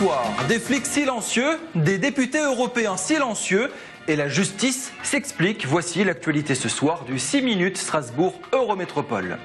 soir. Des flics silencieux, des députés européens silencieux et la justice s'explique. Voici l'actualité ce soir du 6 minutes Strasbourg Eurométropole.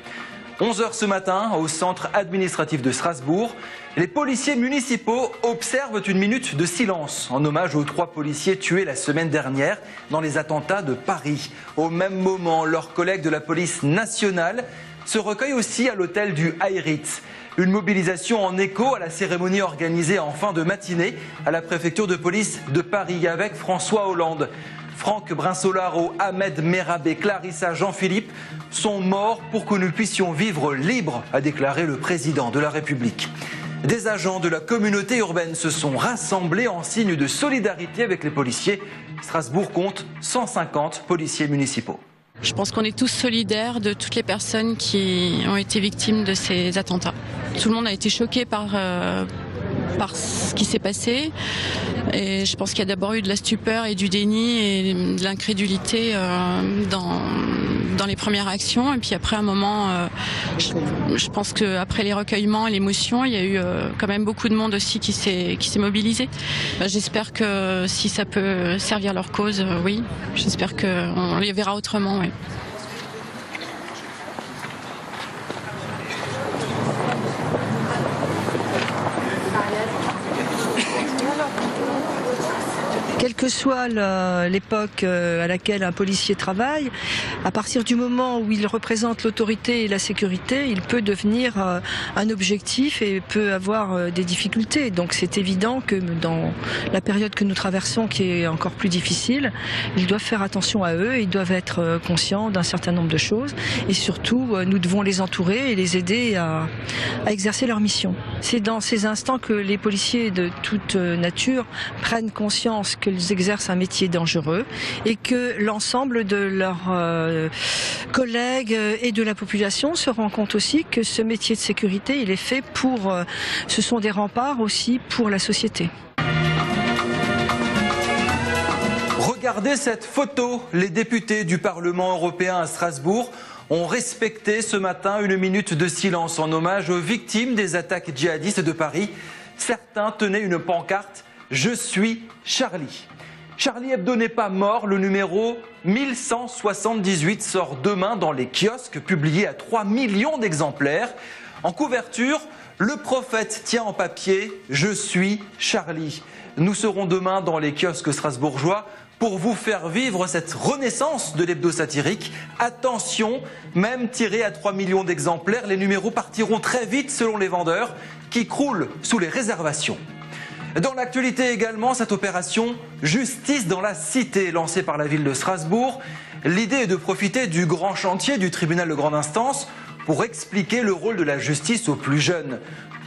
11h ce matin, au centre administratif de Strasbourg, les policiers municipaux observent une minute de silence en hommage aux 3 policiers tués la semaine dernière dans les attentats de Paris. Au même moment, leurs collègues de la police nationale se recueillent aussi à l'hôtel du Heiritz. Une mobilisation en écho à la cérémonie organisée en fin de matinée à la préfecture de police de Paris avec François Hollande. Franck Brinsolaro, Ahmed Merab et Clarissa Jean-Philippe sont morts pour que nous puissions vivre libres, a déclaré le président de la République. Des agents de la communauté urbaine se sont rassemblés en signe de solidarité avec les policiers. Strasbourg compte 150 policiers municipaux. Je pense qu'on est tous solidaires de toutes les personnes qui ont été victimes de ces attentats. Tout le monde a été choqué par ce qui s'est passé. Et je pense qu'il y a d'abord eu de la stupeur et du déni et de l'incrédulité dans les premières actions. Et puis après un moment, je pense qu'après les recueillements et l'émotion, il y a eu quand même beaucoup de monde aussi qui s'est mobilisé. J'espère que si ça peut servir leur cause, oui. J'espère qu'on les verra autrement, oui. Quelle que soit l'époque à laquelle un policier travaille, à partir du moment où il représente l'autorité et la sécurité, il peut devenir un objectif et peut avoir des difficultés. Donc c'est évident que dans la période que nous traversons, qui est encore plus difficile, ils doivent faire attention à eux, ils doivent être conscients d'un certain nombre de choses et surtout nous devons les entourer et les aider à exercer leur mission. C'est dans ces instants que les policiers de toute nature prennent conscience qu'ils exercent un métier dangereux et que l'ensemble de leurs collègues et de la population se rend compte aussi que ce métier de sécurité, il est fait pour... ce sont des remparts aussi pour la société. Regardez cette photo. Les députés du Parlement européen à Strasbourg ont respecté ce matin une minute de silence en hommage aux victimes des attaques djihadistes de Paris. Certains tenaient une pancarte « Je suis Charlie ». Charlie Hebdo n'est pas mort, le numéro 1178 sort demain dans les kiosques, publié à 3 millions d'exemplaires. En couverture, le prophète tient en papier « Je suis Charlie ». Nous serons demain dans les kiosques strasbourgeois pour vous faire vivre cette renaissance de l'hebdo satirique. Attention, même tiré à 3 millions d'exemplaires, les numéros partiront très vite selon les vendeurs qui croulent sous les réservations. Dans l'actualité également, cette opération « Justice dans la Cité » lancée par la ville de Strasbourg. L'idée est de profiter du grand chantier du tribunal de grande instance pour expliquer le rôle de la justice aux plus jeunes.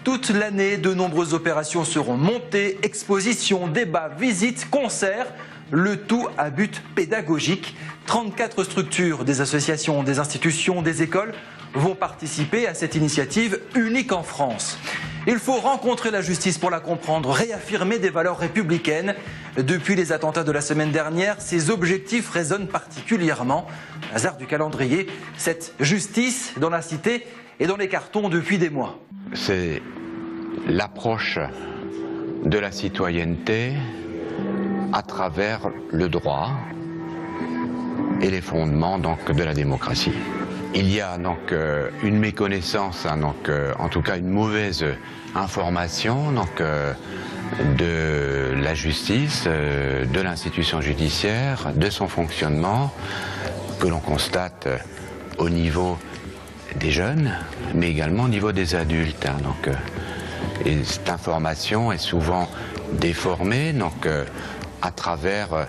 Toute l'année, de nombreuses opérations seront montées, expositions, débats, visites, concerts, le tout à but pédagogique. 34 structures, des associations, des institutions, des écoles vont participer à cette initiative unique en France. Il faut rencontrer la justice pour la comprendre, réaffirmer des valeurs républicaines. Depuis les attentats de la semaine dernière, ces objectifs résonnent particulièrement. Hasard du calendrier, cette justice dans la cité est dans les cartons depuis des mois. C'est l'approche de la citoyenneté à travers le droit et les fondements donc, de la démocratie. Il y a donc une méconnaissance, en tout cas une mauvaise information de la justice, de l'institution judiciaire, de son fonctionnement, que l'on constate au niveau des jeunes, mais également au niveau des adultes. Et cette information est souvent déformée à travers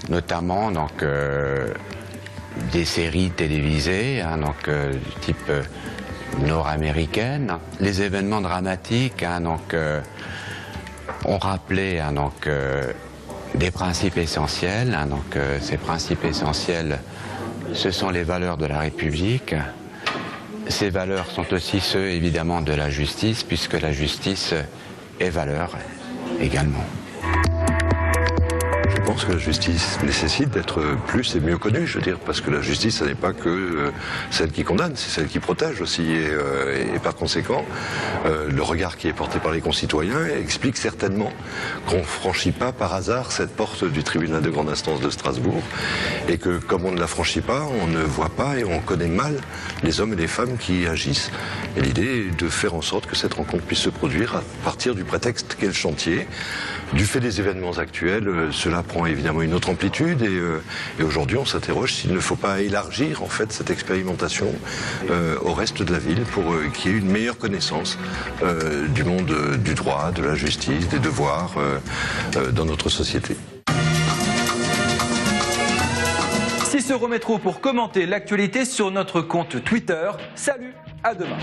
notamment des séries télévisées du type nord-américaine. Les événements dramatiques ont rappelé des principes essentiels. Ces principes essentiels, ce sont les valeurs de la République. Ces valeurs sont aussi ceux évidemment de la justice, puisque la justice est valeur également. pense que la justice nécessite d'être plus et mieux connue, je veux dire, parce que la justice, ce n'est pas que celle qui condamne, c'est celle qui protège aussi. Et par conséquent, le regard qui est porté par les concitoyens explique certainement qu'on ne franchit pas par hasard cette porte du tribunal de grande instance de Strasbourg, et que comme on ne la franchit pas, on ne voit pas et on connaît mal les hommes et les femmes qui agissent. Et l'idée est de faire en sorte que cette rencontre puisse se produire à partir du prétexte qu'est le chantier. Du fait des événements actuels, cela prend évidemment une autre amplitude et aujourd'hui on s'interroge s'il ne faut pas élargir en fait cette expérimentation au reste de la ville pour qu'il y ait une meilleure connaissance du monde du droit, de la justice, des devoirs dans notre société. Cicero Métro pour commenter l'actualité sur notre compte Twitter. Salut, à demain.